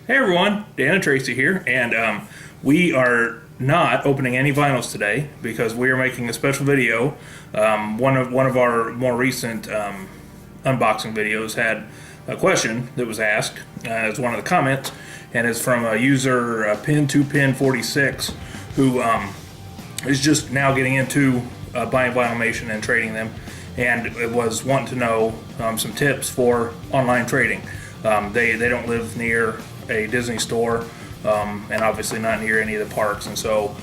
Hey everyone, Dan Tracy here, and we are not opening any vinyls today because we are making a special video. One of our more recent unboxing videos had a question that was asked as one of the comments, and it's from a user Pin2Pin46 who is just now getting into buying Vinylmation and trading them, and it was wanting to know some tips for online trading. They don't live near a Disney store, and obviously not near any of the parks, and so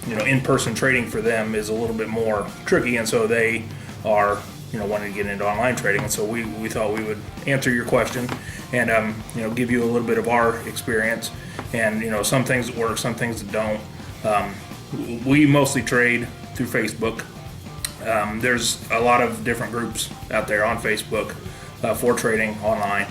in-person trading for them is a little bit more tricky, and so they are wanting to get into online trading, and so we thought we would answer your question and give you a little bit of our experience, and some things that work, some things that don't. We mostly trade through Facebook. There's a lot of different groups out there on Facebook for trading online.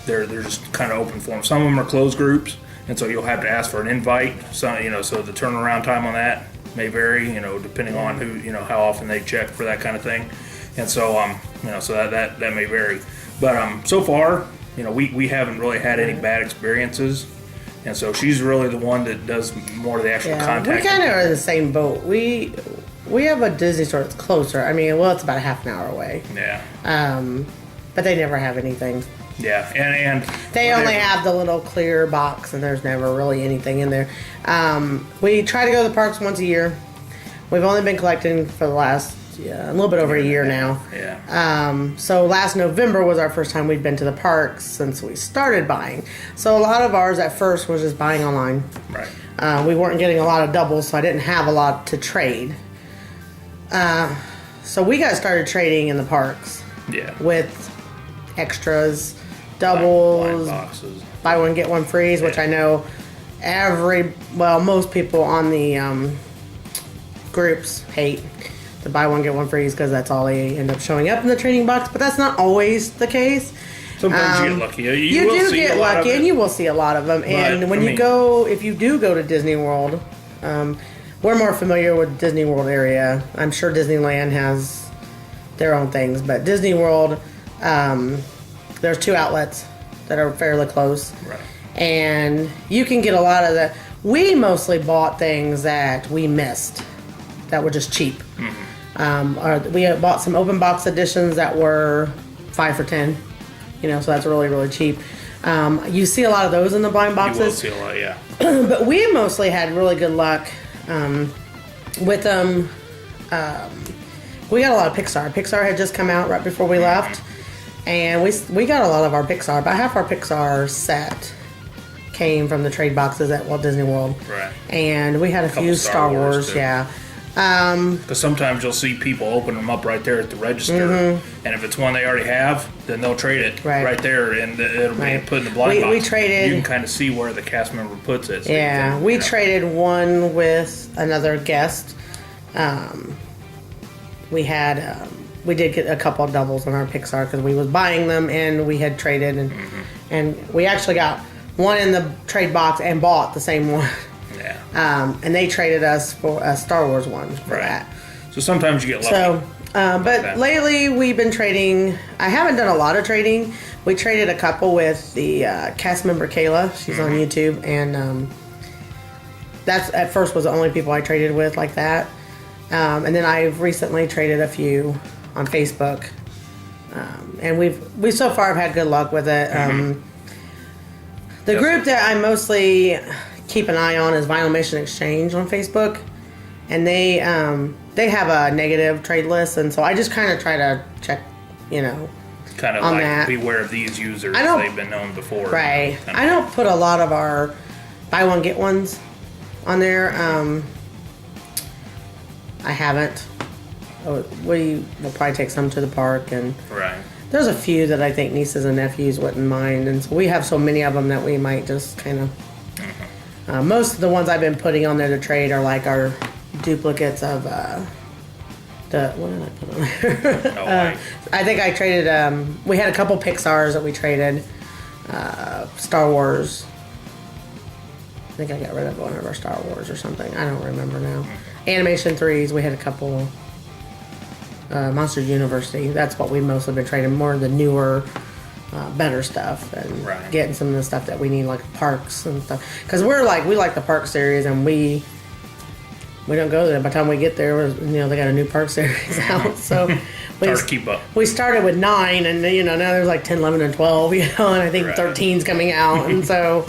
They're just kind of open forums. Some of them are closed groups, and so you'll have to ask for an invite. So so the turnaround time on that may vary, depending on who, how often they check for that kind of thing, and so so that may vary. But so far, we haven't really had any bad experiences, and so she's really the one that does more of the actual contact. We kind of are in the same boat. We have a Disney store that's closer. I mean, it's about a half an hour away. Yeah. But they never have anything. Yeah, and they only have the little clear box, and there's never really anything in there. We try to go to the parks once a year. We've only been collecting for the last a little bit over a year now. Yeah. So last November was our first time we'd been to the parks since we started buying. So a lot of ours at first was just buying online. Right. We weren't getting a lot of doubles, so I didn't have a lot to trade. So we got started trading in the parks. Yeah. With extras, doubles, blind boxes, buy one get one free, which I know most people on the groups hate the buy one get one free because that's all they end up showing up in the trading box. But that's not always the case. Sometimes you get lucky. You do get lucky, and you will see a lot of them. And when you go, if you do go to Disney World, we're more familiar with Disney World area. I'm sure Disneyland has their own things, but Disney World, there's two outlets that are fairly close. Right. And you can get a lot of the... We mostly bought things that we missed that were just cheap. Mm-hmm. We bought some open box editions that were 5 for $10. So that's really, really cheap. You see a lot of those in the blind boxes. You will see a lot, yeah. But we mostly had really good luck with them. We got a lot of Pixar. Pixar had just come out right before we left. And we got a lot of our Pixar. About half our Pixar set came from the trade boxes at Walt Disney World. Right. And we had a few Star Wars, yeah. Because sometimes you'll see people open them up right there at the register, mm-hmm. and if it's one they already have, then they'll trade it right there, and it'll be put in the blind box. We traded. You can kind of see where the cast member puts it. So yeah, we traded one with another guest. We had we did get a couple of doubles on our Pixar because we was buying them and we had traded, and we actually got one in the trade box and bought the same one. Yeah. And they traded us for a Star Wars one for that. So sometimes you get lucky. So, but lately we've been trading. I haven't done a lot of trading. We traded a couple with the cast member Kayla. She's on YouTube, and that's at first was the only people I traded with like that. And then I've recently traded a few on Facebook, and we so far have had good luck with it. The group that I mostly keep an eye on is Vinylmation Exchange on Facebook, and they have a negative trade list, and so I just kind of try to check, kind of on like that. Beware of these users. They've been known before, right? I don't put a lot of our buy one get ones on there. I haven't. We will probably take some to the park, and there's a few that I think nieces and nephews wouldn't mind, and so we have so many of them that we might just kind of. Most of the ones I've been putting on there to trade are like our duplicates of what did I put on there? I think I traded. We had a couple Pixars that we traded. Star Wars. I think I got rid of one of our Star Wars or something. I don't remember now. Animation 3s. We had a couple. Monster University. That's what we've mostly been trading. More of the newer better stuff and Right. getting some of the stuff that we need, like parks and stuff. Because we like the park series, and we don't go there. By the time we get there, they got a new park series out. So Hard to keep up. we started with 9, and now there's like 10, 11, and 12. And I think Right. 13's coming out, and so.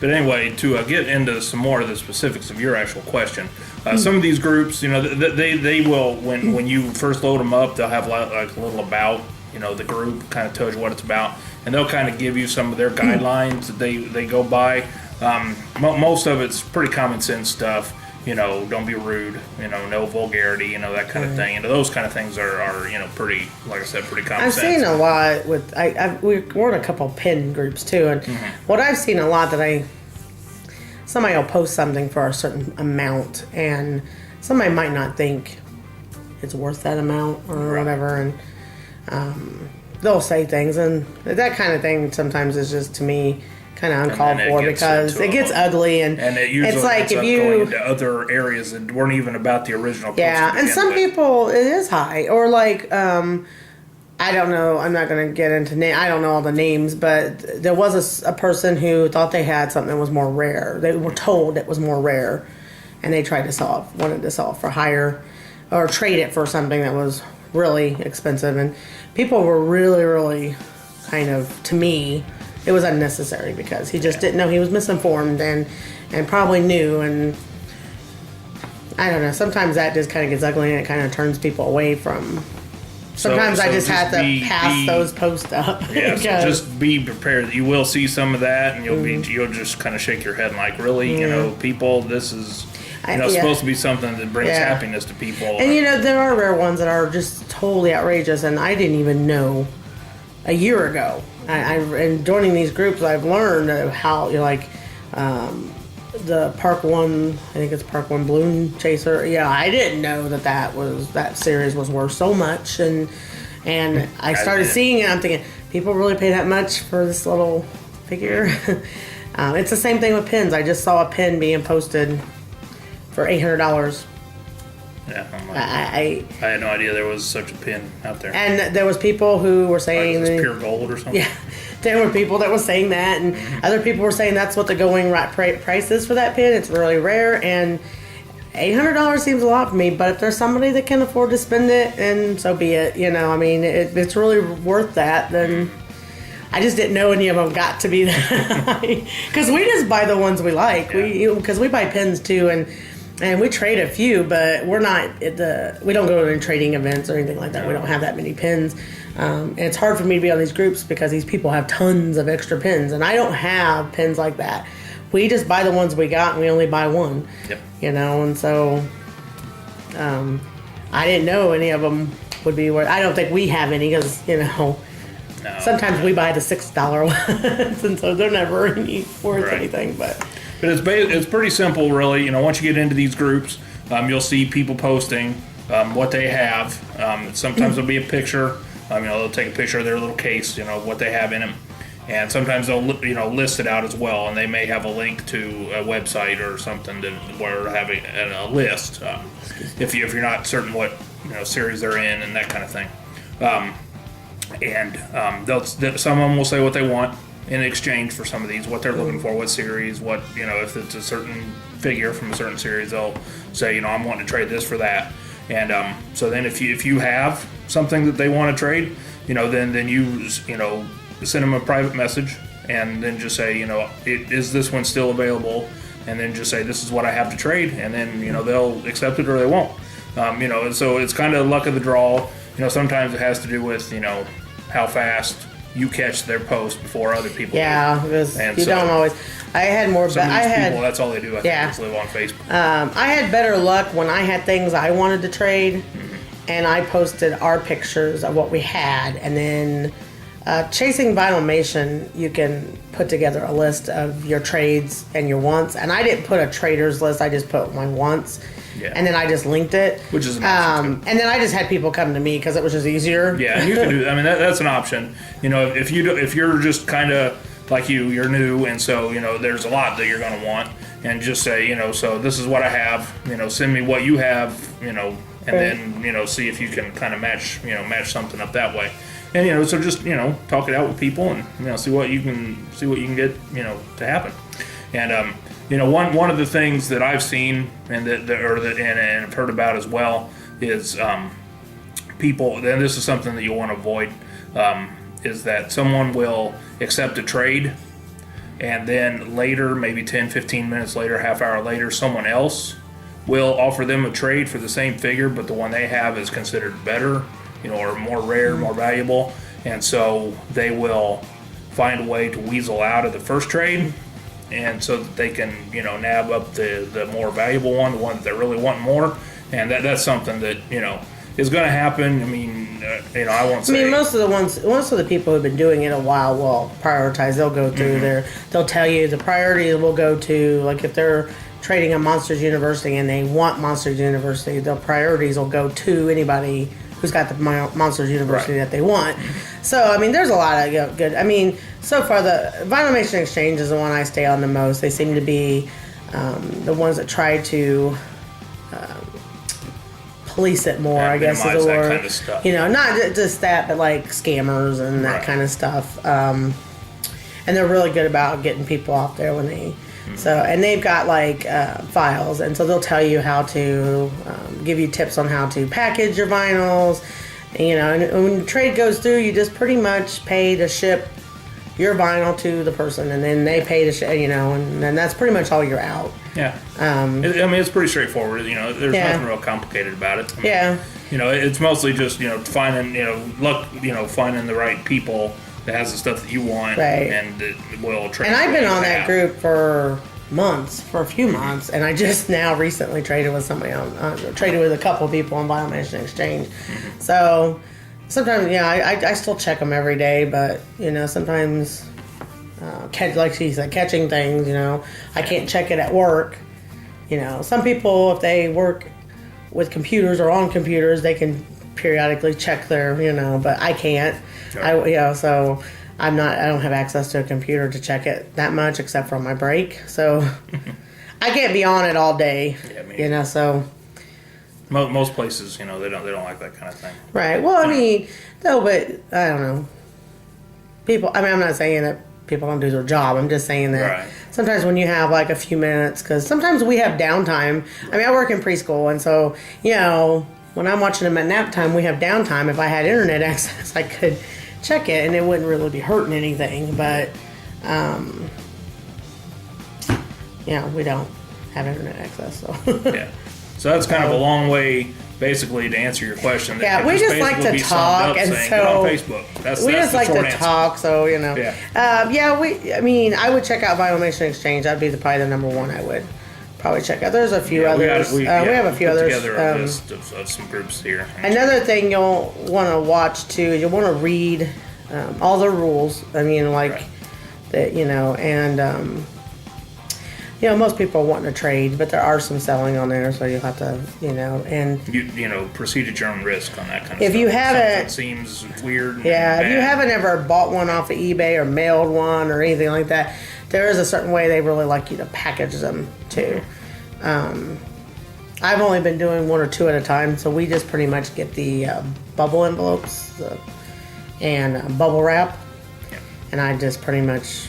But anyway, to get into some more of the specifics of your actual question, some of these groups, they will, when you first load them up, they'll have like a little about, the group kind of tells you what it's about, and they'll kind of give you some of their guidelines that they go by. Most of it's pretty common sense stuff. Don't be rude. No vulgarity. That kind of thing. Those kind of things are pretty, like I said, pretty common sense. I've seen a lot with we're in a couple pin groups too, and what I've seen a lot that somebody will post something for a certain amount, and somebody might not think it's worth that amount or whatever, and they'll say things, and that kind of thing sometimes is just, to me, kind of uncalled for, because it gets ugly, and it usually it's like ends if up you going into other areas that weren't even about the original post to and begin some with. people, it is high, or like I don't know, I'm not going to get into I don't know all the names, but there was a person who thought they had something that was more rare. They were told it was more rare, and they wanted to sell it for higher, or trade it for something that was really expensive, and people were really, really kind of, to me, it was unnecessary, because he just didn't know. He was misinformed and probably knew, and I don't know, sometimes that just kind of gets ugly, and it kind of turns people away from. Sometimes I just have to pass those posts up. Yeah, so just be prepared. You will see some of that, and you'll just kind of shake your head like, really, people, this is supposed to be something that brings happiness to people. And there are rare ones that are just totally outrageous, and I didn't even know a year ago. And joining these groups, I've learned how the Park One, I think it's Park One Balloon Chaser. Yeah, I didn't know that series was worth so much, and I started seeing it. I'm thinking, people really pay that much for this little figure? It's the same thing with pins. I just saw a pin being posted for $800. Yeah, I had no idea there was such a pin out there. And there was people who were saying it's pure gold or something. Yeah, there were people that were saying that, and other people were saying that's what the going price is for that pin. It's really rare, and $800 seems a lot for me. But if there's somebody that can afford to spend it, and so be it. It's really worth that. Then I just didn't know any of them got to be that, because we just buy the ones we like. Because we buy pins too, and we trade a few, but we're not we don't go to trading events or anything like that. We don't have that many pins. And it's hard for me to be on these groups because these people have tons of extra pins, and I don't have pins like that. We just buy the ones we got, and we only buy one. Yep. And so I didn't know any of them would be worth. I don't think we have any, because No. Sometimes we buy the $6 ones, and so they're never worth anything. But it's pretty simple, really. Once you get into these groups, you'll see people posting what they have. Sometimes there'll be a picture. They'll take a picture of their little case, what they have in them, and sometimes they'll list it out as well, and they may have a link to a website or something where they're having a list. If you're not certain what series they're in and that kind of thing. Some of them will say what they want in exchange for some of these, what they're looking for, what series, what if it's a certain figure from a certain series, they'll say, I'm wanting to trade this for that. And so then if you have something that they want to trade, then you send them a private message, and then just say, is this one still available? And then just say, this is what I have to trade, and then they'll accept it or they won't. And so it's kind of luck of the draw. Sometimes it has to do with how fast you catch their post before other people. Yeah, because don't always. I had more. Some of these people, that's all they do. I think, is live on Facebook. I had better luck when I had things I wanted to trade, and I posted our pictures of what we had, and then Chasing Vinylmation, you can put together a list of your trades and your wants, and I didn't put a traders list. I just put my wants. Yeah. And then I just linked it, which is an option too. And then I just had people come to me because it was just easier. Yeah, and you can do. That's an option. If you're just kind of like you're new, and so there's a lot that you're going to want, and just say so this is what I have. Send me what you have. And then see if you can kind of match something up that way. And so just talk it out with people, and see what you can get to happen. And one of the things that I've seen and and have heard about as well is people. And this is something that you want to avoid. Is that someone will accept a trade, and then later, maybe 10, 15 minutes later, half hour later, someone else will offer them a trade for the same figure, but the one they have is considered better, or more rare, more valuable, and so they will find a way to weasel out of the first trade, and so that they can, nab up the more valuable one, the one that they really want more, and that's something that, is going to happen. I mean, I won't say. I mean, most of the people who've been doing it a while will prioritize. They'll go through they'll tell you the priority will go to, like, if they're trading at Monsters University and they want Monsters University, the priorities will go to anybody who's got the Monsters University that they want. So, I mean, there's a lot of good. I mean, so far the Vinylmation Exchange is the one I stay on the most. They seem to be the ones that try to police it more, I guess, is the word. Kind of stuff. Not just that, but like scammers and that kind of stuff. And they're really good about getting people off there when they. And they've got like files, and so they'll tell you how to give you tips on how to package your vinyls. And when the trade goes through, you just pretty much pay to ship your vinyl to the person, and then they pay to ship. And then that's pretty much all you're out. Yeah. It's pretty straightforward. There's nothing real complicated about it. It's mostly just finding finding the right people that has the stuff that you want, and it will trade. And I've been on that group for a few months, and I just now recently traded with somebody traded with a couple of people on Vinylmation Exchange. So sometimes, I still check them every day, but sometimes like she said, catching things. I can't check it at work. Some people, if they work with computers or on computers, they can periodically check their, but I can't. Sure. So I don't have access to a computer to check it that much except for on my break. So I can't be on it all day. Yeah, so most places, they don't like that kind of thing. Right. Well, I mean, no, but I don't know. People. I mean, I'm not saying that people don't do their job. I'm just saying that sometimes when you have like a few minutes, because sometimes we have downtime. I mean, I work in preschool, and so when I'm watching them at nap time, we have downtime. If I had internet access, I could check it, and it wouldn't really be hurting anything. But we don't have internet access, so So that's kind of a long way, basically, to answer your question. We just like to talk, and so get on Facebook. We just like to talk, so I mean, I would check out Vinylmation Exchange. That'd be probably the number one I would probably check out. There's a few others. We have a few others. Together a list of some groups here. Another thing you'll want to watch too is you'll want to read all the rules. I mean, that, and most people are wanting to trade, but there are some selling on there, so you'll have to, and proceed at your own risk on that kind of if stuff. You haven't, seems weird. If you haven't ever bought one off of eBay or mailed one or anything like that, there is a certain way they really like you to package them too. I've only been doing one or two at a time, so we just pretty much get the bubble envelopes and bubble wrap, and I just pretty much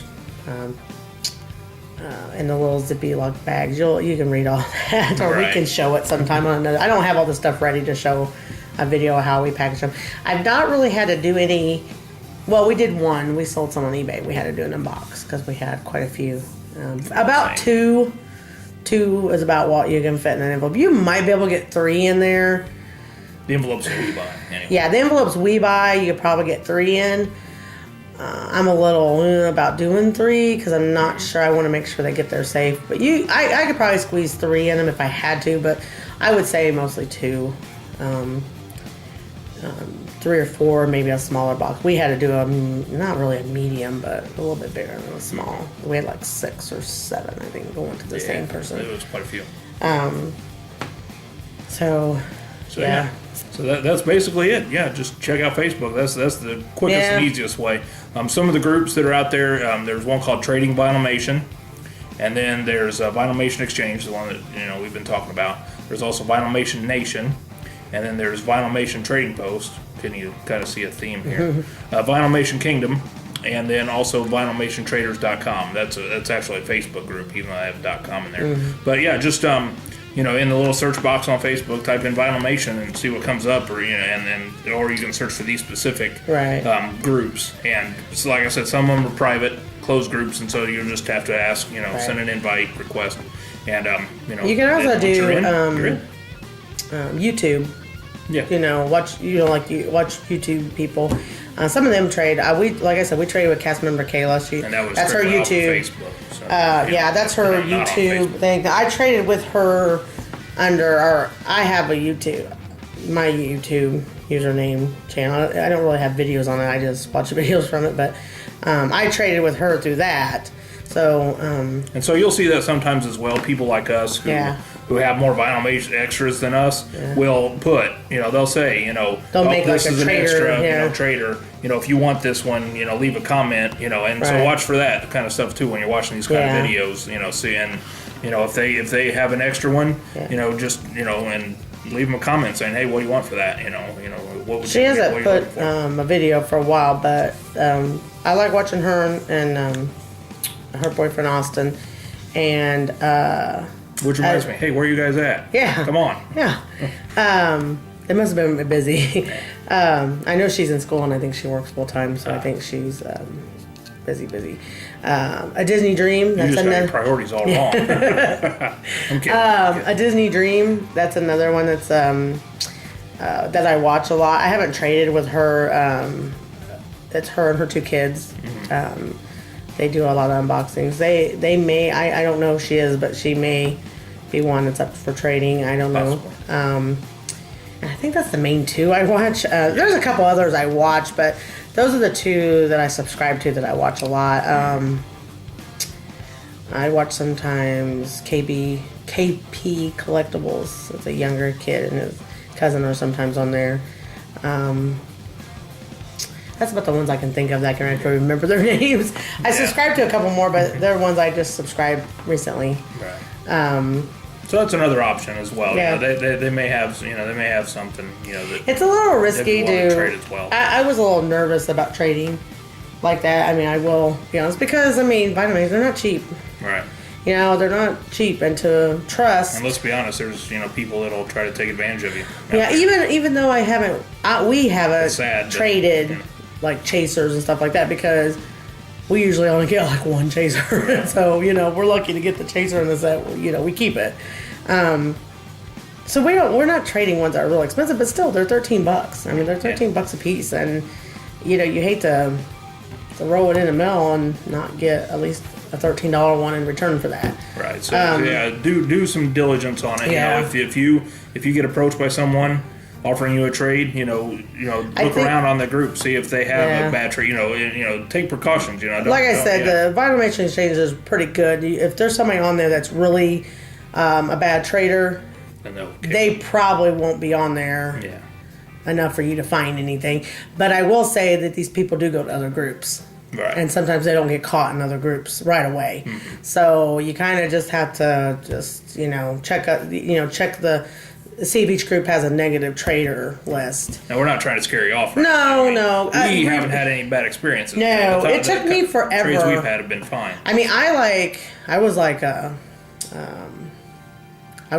in the little zippy lock bags. You can read all that, or we can show it sometime on another. I don't have all the stuff ready to show a video of how we package them. I've not really had to do any. Well, we did one. We sold some on eBay. We had to do an unbox because we had quite a few. About two is about what you can fit in an envelope. You might be able to get 3 in there. The envelopes we buy. Anyway. Yeah, the envelopes we buy, you could probably get 3 in. I'm a little about doing 3 because I'm not sure. I want to make sure they get there safe. But I could probably squeeze 3 in them if I had to. But I would say mostly 2. 3 or 4, maybe a smaller box. We had to do not really a medium, but a little bit bigger than a small. We had like 6 or 7, I think, going to the same person. It was quite a few. So that's basically it. Yeah, just check out Facebook. That's the quickest and easiest way. Some of the groups that are out there, there's one called Trading Vinylmation, and then there's Vinylmation Exchange, the one that we've been talking about. There's also Vinylmation Nation, and then there's Vinylmation Trading Post. can you kind of see a theme here? Vinylmation Kingdom, and then also vinylmationtraders.com. That's actually a Facebook group, even though I have .com in there. But yeah, just in the little search box on Facebook, type in Vinylmation and see what comes up, or or you can search for these specific groups. And so, like I said, some of them are private, closed groups, and so you just have to ask, send an invite request, and you can also do you're in. YouTube. Yeah. Watch YouTube people. Some of them trade. Like I said, we traded with cast member Kayla. That's her YouTube. Facebook, so, that's her YouTube thing. I traded with her under I have my YouTube username channel. I don't really have videos on it. I just watch videos from it, but I traded with her through that. So and so you'll see that sometimes as well. People like us who have more Vinylmation extras than us will put, they'll say, they'll make this like is a trader, an extra, trader. If you want this one, leave a comment, and so watch for that kind of stuff too when you're watching these kind of videos, seeing, if they have an extra one, just, and leave them a comment saying, hey, what do you want for that? What would she hasn't put a video for a while, but I like watching her and her boyfriend Austin, and which reminds me, hey, where are you guys at? Yeah, come on. Yeah, they must have been busy. I know she's in school, and I think she works full time, so I think she's busy. A Disney Dream. That's got your priorities all wrong. I'm kidding. A Disney Dream. That's another one that's that I watch a lot. I haven't traded with her. It's her and her two kids. They do a lot of unboxings. They may, I don't know if she is, but she may be one that's up for trading. I don't know. I think that's the main two I watch. There's a couple others I watch, but those are the two that I subscribe to that I watch a lot. I watch sometimes KP Collectibles. It's a younger kid, and his cousin are sometimes on there. That's about the ones I can think of that I can actually remember their names. I subscribe to a couple more, but they're ones I just subscribed recently. Right. So that's another option as well. Yeah. They may have something that it's a little risky to trade as well. I was a little nervous about trading like that. I mean, I will be honest, because vitamins, they're not cheap. Right. They're not cheap, and to trust. And let's be honest, there's people that'll try to take advantage of you. Yeah, even though we haven't traded like chasers and stuff like that, because we usually only get like one chaser. So we're lucky to get the chaser in the set. We keep it. So we're not trading ones that are really expensive, but still they're $13. I mean, they're $13 a piece, and you hate to roll it in the mail and not get at least a $13 one in return for that. Right. So do some diligence on it. Yeah. If you get approached by someone offering you a trade, look around on the group, see if they have a bad trade. Take precautions. Like I said, the Vinylmation exchange is pretty good. If there's somebody on there that's really a bad trader, they probably won't be on there enough for you to find anything. But I will say that these people do go to other groups. Right. And sometimes they don't get caught in other groups right away. Mm-hmm. So you kind of just have to see if each group has a negative trader list. Now, we're not trying to scare you off. No. We haven't had any bad experiences. No, it took me forever. Trades we've had have been fine. I mean, I was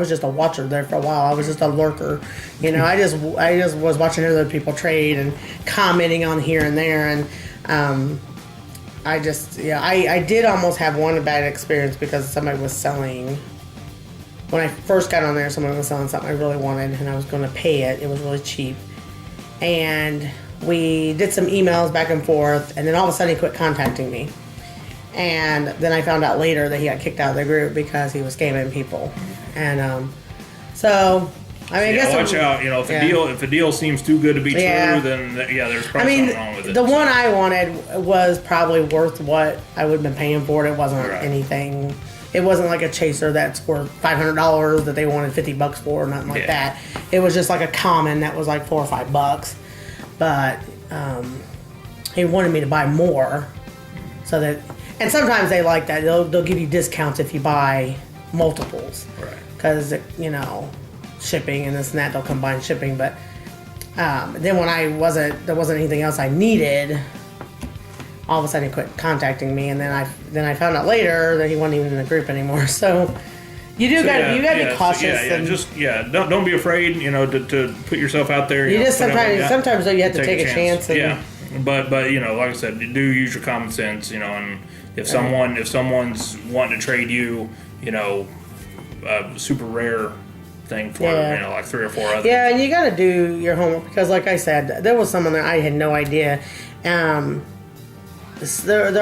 just a watcher there for a while. I was just a lurker. I just was watching other people trade and commenting on here and there, and I did almost have one bad experience because somebody was selling. When I first got on there, someone was selling something I really wanted, and I was going to pay it. It was really cheap. And we did some emails back and forth, and then all of a sudden he quit contacting me. And then I found out later that he got kicked out of the group because he was scamming people. And I guess watch out. If a deal seems too good to be true, then there's probably something wrong with it. The one I wanted was probably worth what I would have been paying for it. It wasn't anything. It wasn't like a chaser that's worth $500 that they wanted $50 for or nothing like that. It was just like a common that was like $4 or $5. But he wanted me to buy more, so that. And sometimes they like that. They'll give you discounts if you buy multiples, right? Because shipping and this and that, they'll combine shipping. But Then when there wasn't anything else I needed, all of a sudden he quit contacting me, and then I found out later that he wasn't even in the group anymore. So you gotta be cautious. Don't be afraid, to put yourself out there. You just sometimes though you have to take a chance. But like I said, do use your common sense, and if someone's wanting to trade you, a super rare thing for like 3 or 4 others. Yeah, and you got to do your homework because, like I said, there was someone that I had no idea. There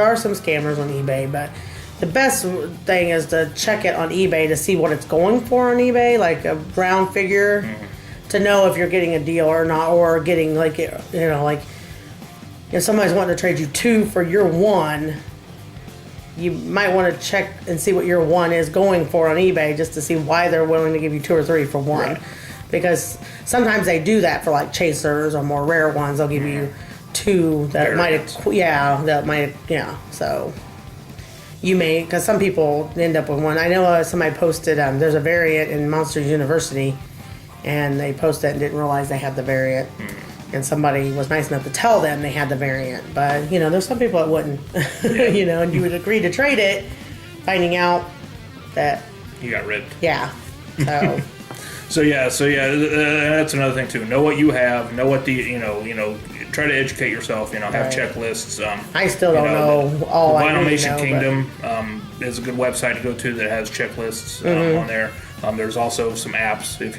are some scammers on eBay, but the best thing is to check it on eBay to see what it's going for on eBay, like a round figure, to know if you're getting a deal or not, or getting like if somebody's wanting to trade you 2 for your 1. You might want to check and see what your 1 is going for on eBay just to see why they're willing to give you 2 or 3 for 1. Right. Because sometimes they do that for like chasers or more rare ones. They'll give you 2 that So you may, because some people end up with 1. I know somebody posted, there's a variant in Monsters University, and they posted it and didn't realize they had the variant. And somebody was nice enough to tell them they had the variant. But, there's some people that wouldn't, and you would agree to trade it, finding out that you got ripped. Yeah. So. That's another thing too. Know what you have. Know what try to educate yourself. Have checklists. I still don't know all. The Vinyl Nation Kingdom is a good website to go to that has checklists on there. There's also some apps if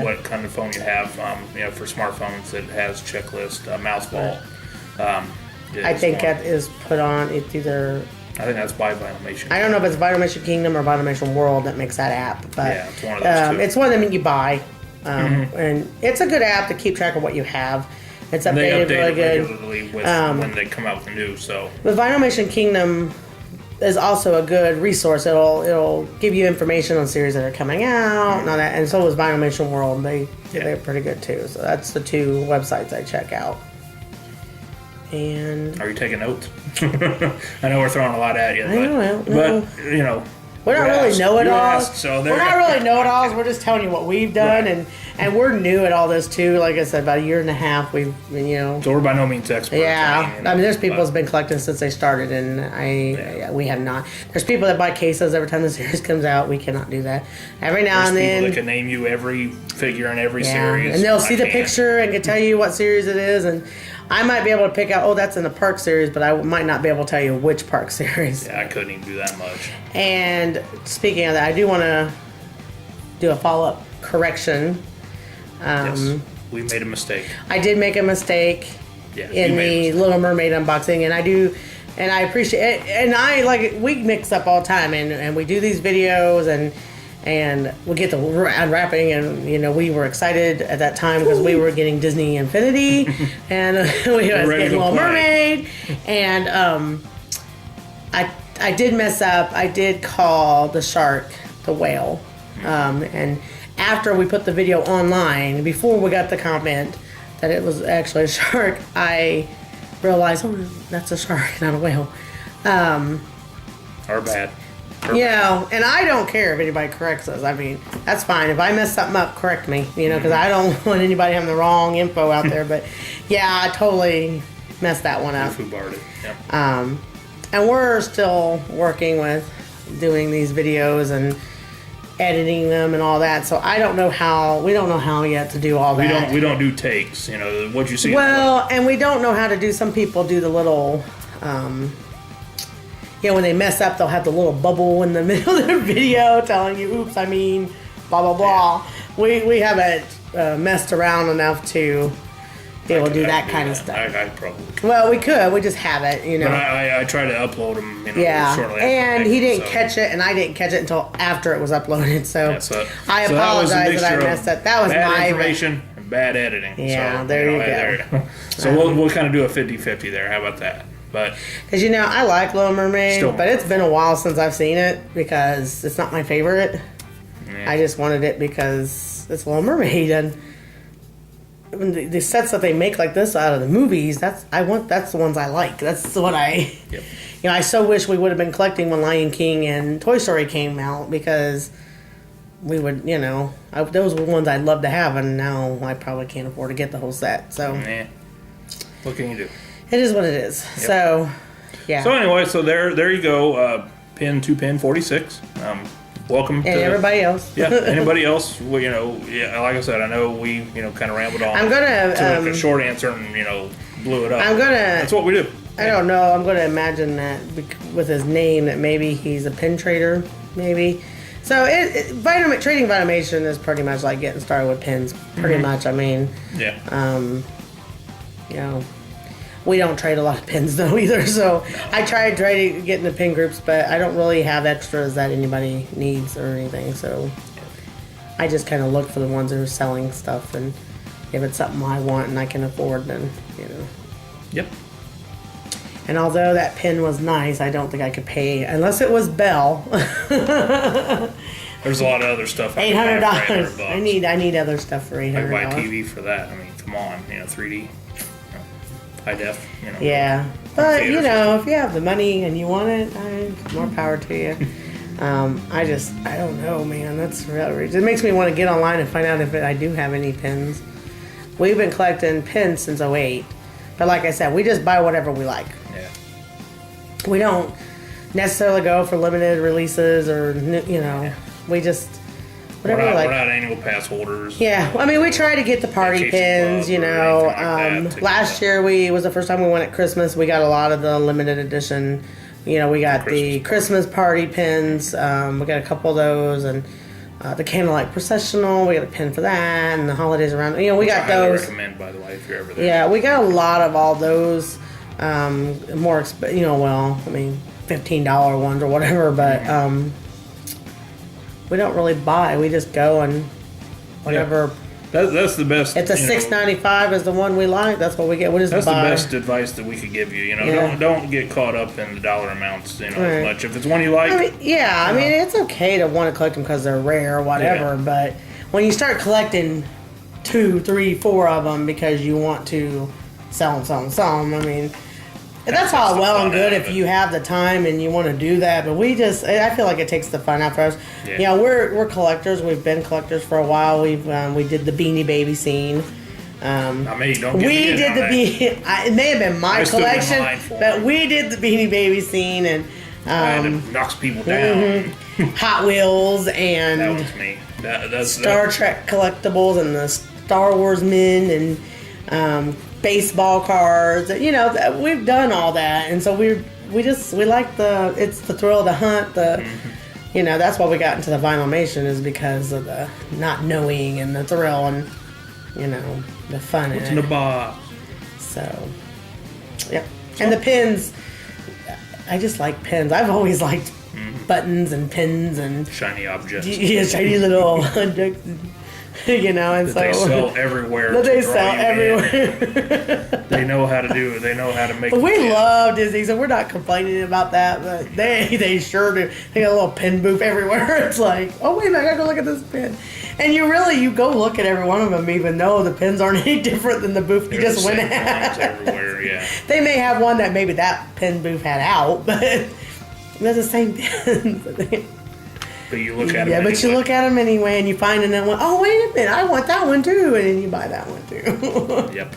what kind of phone you have. For smartphones that has checklist, mouse ball. I think that is put on. It's either. I think that's by Vinyl Nation. I don't know if it's Vinyl Nation Kingdom or Vinyl Nation World that makes that app, but it's one of those two. It's one of them you buy, and it's a good app to keep track of what you have. It's updated really good. Regularly with when they come out with the new. So the Vinyl Nation Kingdom is also a good resource. It'll give you information on series that are coming out and all that. And so is Vinyl Nation World. They're pretty good too. So that's the 2 websites I check out. And are you taking notes? I know we're throwing a lot at you, but we're not really know-it-alls. We're not really know-it-alls. We're just telling you what we've done, and we're new at all this too. Like I said, about a year and a half we've been, So we're by no means experts. Yeah, there's people that's been collecting since they started, and we have not. There's people that buy cases every time the series comes out. We cannot do that. Every now and then, people that can name you every figure in every series, and they'll see the picture and can tell you what series it is, and I might be able to pick out, that's in the Park series, but I might not be able to tell you which Park series. Yeah, I couldn't even do that much. And speaking of that, I do want to do a follow-up correction. Yes, we made a mistake. I did make a mistake in the Little Mermaid unboxing, and I appreciate it. And we mix up all the time, and we do these videos, and we get the unwrapping, and we were excited at that time because we were getting Disney Infinity, and we were getting Little Mermaid, and I did mess up. I did call the shark the whale, and after we put the video online, before we got the comment that it was actually a shark, I realized, that's a shark, not a whale. Our bad. And I don't care if anybody corrects us. I mean, that's fine. If I mess something up, correct me, because I don't want anybody having the wrong info out there. But, I totally messed that one up. Foobarred it. Yep. And we're still working with doing these videos and editing them and all that. So we don't know how yet to do all that. We don't do takes, what you see. Well, and we don't know how to do, some people do the little... when they mess up, they'll have the little bubble in the middle of their video telling you, oops, I mean, blah, blah, blah. Yeah. We haven't messed around enough to be able to do that kind of stuff. I probably could. Well, we could. We just haven't, But I try to upload them, shortly after. And he didn't catch it, and I didn't catch it until after it was uploaded. So I apologize that I messed up. That was bad my information and bad editing. Yeah, so, there you go. So we'll kind of do a 50-50 there. How about that? But because I like Little Mermaid, but it's been a while since I've seen it because it's not my favorite. Yeah. I just wanted it because it's Little Mermaid, and the sets that they make like this out of the movies, that's the ones I like. That's what I. Yep. I so wish we would have been collecting when Lion King and Toy Story came out, because we would, those were ones I'd love to have, and now I probably can't afford to get the whole set. So, what can you do? It is what it is. Yep. So, yeah. So anyway, there you go. Pin 46. Welcome. And to everybody else. Yeah. Anybody else? Well, like I said, I know we, kind of rambled on. I'm gonna to a short answer and blew it up. That's what we do. I don't know. I'm gonna imagine that with his name that maybe he's a pin trader, maybe. So trading Vitamation is pretty much like getting started with pins. Pretty much. I mean. Yeah. We don't trade a lot of pins though either. So I tried getting the pin groups, but I don't really have extras that anybody needs or anything. So I just kind of look for the ones that are selling stuff, and if it's something I want and I can afford, then Yep. And although that pin was nice, I don't think I could pay unless it was Bell. There's a lot of other stuff. $800. I need other stuff for $800. I buy TV for that. I mean, come on, 3D, high def. Yeah, but if you have the money and you want it, more power to you. I don't know, man. That's really, it makes me want to get online and find out if I do have any pins. We've been collecting pins since '08, but like I said, we just buy whatever we like. Yeah. We don't necessarily go for limited releases or we just whatever we like. We're not annual pass holders. Yeah, I mean we try to get the party pins. Last year was the first time we went at Christmas. We got a lot of the limited edition. We got the Christmas party pins. We got a couple of those, and the Candlelight Processional. We got a pin for that, and the holidays around. We got those. I recommend, by the way, if you're ever there. Yeah, we got a lot of all those. More $15 ones or whatever, but we don't really buy. We just go and whatever. Yeah. That's the best. It's a $6.95 is the one we like. That's what we get. We just that's buy. The best advice that we could give you. Don't get caught up in the dollar amounts. As much. If it's one you like. I mean, it's okay to want to collect them because they're rare or whatever. Yeah. But when you start collecting 2, 3, 4 of them because you want to sell them, I mean. That's all well and good if you have the time and you want to do that, but I feel like it takes the fun out for us. Yeah. We're collectors. We've been collectors for a while. We did the Beanie Baby scene. Don't get we did the Beanie. It may have been my collection, but we did the Beanie Baby scene and it knocks people down. Hot Wheels and that was me. That's Star Trek collectibles and the Star Wars men and. Baseball cards, we've done all that, and so we like it's the thrill of the hunt. That's why we got into the Vinylmation is because of the not knowing and the thrill and the fun in the box. So, yeah, and the pins. I just like pins. I've always liked buttons and pins and shiny objects. Yeah, shiny little objects. And that so they sell everywhere. That they sell everywhere. They know how to do it. They know how to make. We love Disney, so we're not complaining about that. But they sure do. They got a little pin booth everywhere. It's like, oh wait a minute, I gotta go look at this pin. And you go look at every one of them, even though the pins aren't any different than the booth you just went at. Everywhere, yeah. They may have one that maybe that pin booth had out, but they're the same pins. But you look at them anyway. But you look at them anyway, and you find another one. Oh, wait a minute, I want that one too, and then you buy that one too. Yep.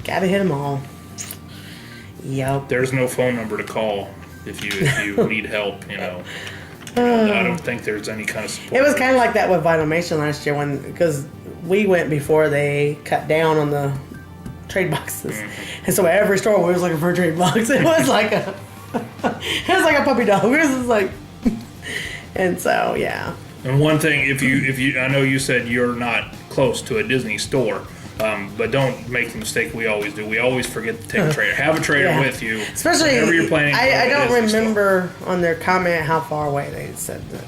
Gotta hit them all. Yep. There's no phone number to call if you need help. I don't think there's any kind of support. It was kind of like that with Vinylmation last year because we went before they cut down on the trade boxes, and so at every store we was looking for a trade box. It was like a puppy dog. It was just like. And so, yeah. And one thing, if you, I know you said you're not close to a Disney store, but don't make the mistake we always do. We always forget to take a trader. Have a trader with you, especially whenever you're planning. I don't remember on their comment how far away they said that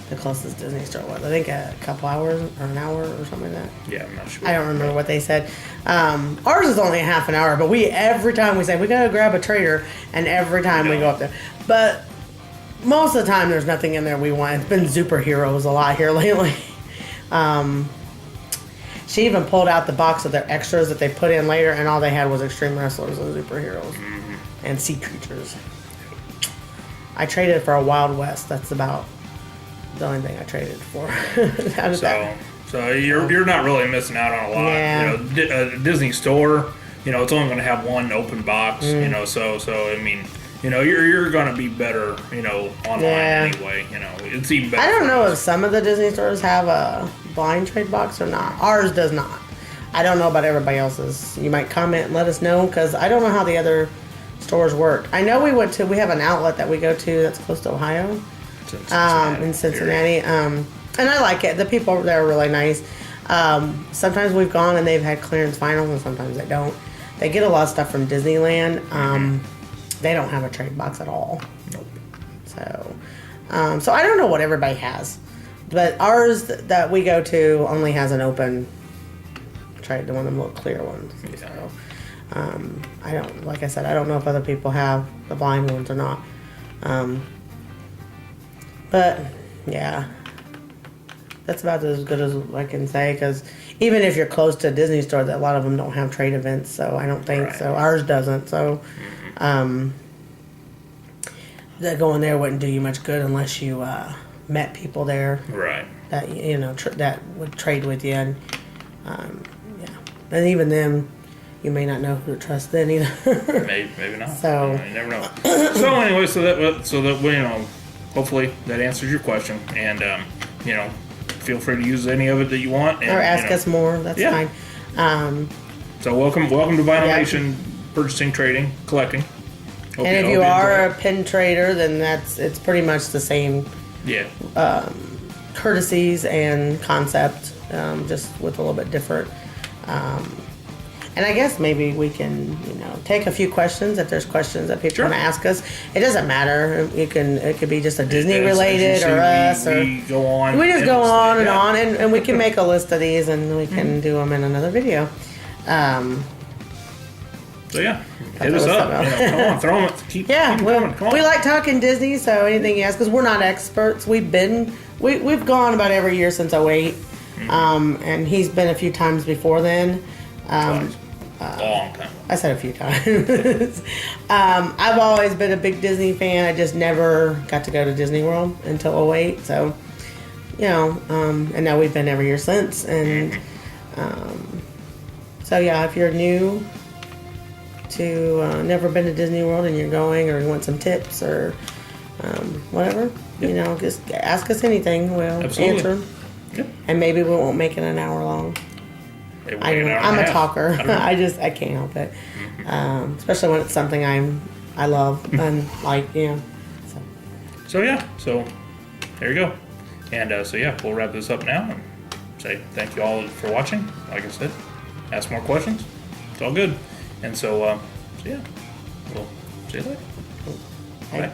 the closest Disney store was. I think a couple hours or an hour or something like that. Yeah, I'm not sure. I don't remember what they said. Ours is only a half an hour, but every time we say we gotta grab a trader, and every time we go up there, but. Most of the time, there's nothing in there we want. It's been superheroes a lot here lately. She even pulled out the box of their extras that they put in later, and all they had was extreme wrestlers and superheroes and sea creatures. I traded for a Wild West. That's about the only thing I traded for. Out of that. So you're not really missing out on a lot. Yeah. You know, a Disney store, you know, it's only going to have one open box. You know, so I mean, you know, you're going to be better, you know, online anyway. You know, it's even better. I don't know if some of the Disney stores have a blind trade box or not. Ours does not. I don't know about everybody else's. You might comment and let us know, because I don't know how the other stores work. I know we have an outlet that we go to that's close to Ohio, in Cincinnati. And I like it. The people over there are really nice. Sometimes we've gone and they've had clearance finals, and sometimes they don't. They get a lot of stuff from Disneyland. They don't have a trade box at all. Nope. So I don't know what everybody has, but ours that we go to only has an open trade, the one of the little clear ones. Yeah. So, I don't, like I said, I don't know if other people have the blind ones or not. But yeah, that's about as good as I can say, because even if you're close to a Disney store, a lot of them don't have trade events, so I don't think so. Ours doesn't, so that going there wouldn't do you much good unless you met people there, right? That you know that would trade with you, and yeah, and even then, you may not know who to trust then either. maybe not. So you never know. So anyway, so that you know, hopefully that answers your question, and you know, feel free to use any of it that you want, and, or ask us more. That's fine. So welcome to Vinyl Nation, purchasing, trading, collecting. And if you are a pin trader, then it's pretty much the same. Yeah. Courtesies and concept, just with a little bit different. And I guess maybe we can, you know, take a few questions if there's questions that people want to ask us. It doesn't matter. It could be just a Disney related or us, or we go on. We just go on and on, and we can make a list of these and we can do them in another video. So yeah, hit us up. You know, come on, throw them. Keep coming. Come on. We like talking Disney, so anything you ask, because we're not experts. We've gone about every year since '08, and he's been a few times before then. Long time. I said a few times. I've always been a big Disney fan. I just never got to go to Disney World until '08. So, you know, and now we've been every year since. And so yeah, if you're new to never been to Disney World and you're going, or you want some tips or whatever, you know, just ask us anything. We'll answer them. Yep. And maybe we won't make it an hour long. I'm a talker. I can't help it. Especially when it's something I love and like, you know. So yeah, so there you go. And so yeah, we'll wrap this up now and say thank you all for watching. Like I said, ask more questions. It's all good. And so yeah, we'll see you later. Bye. Bye.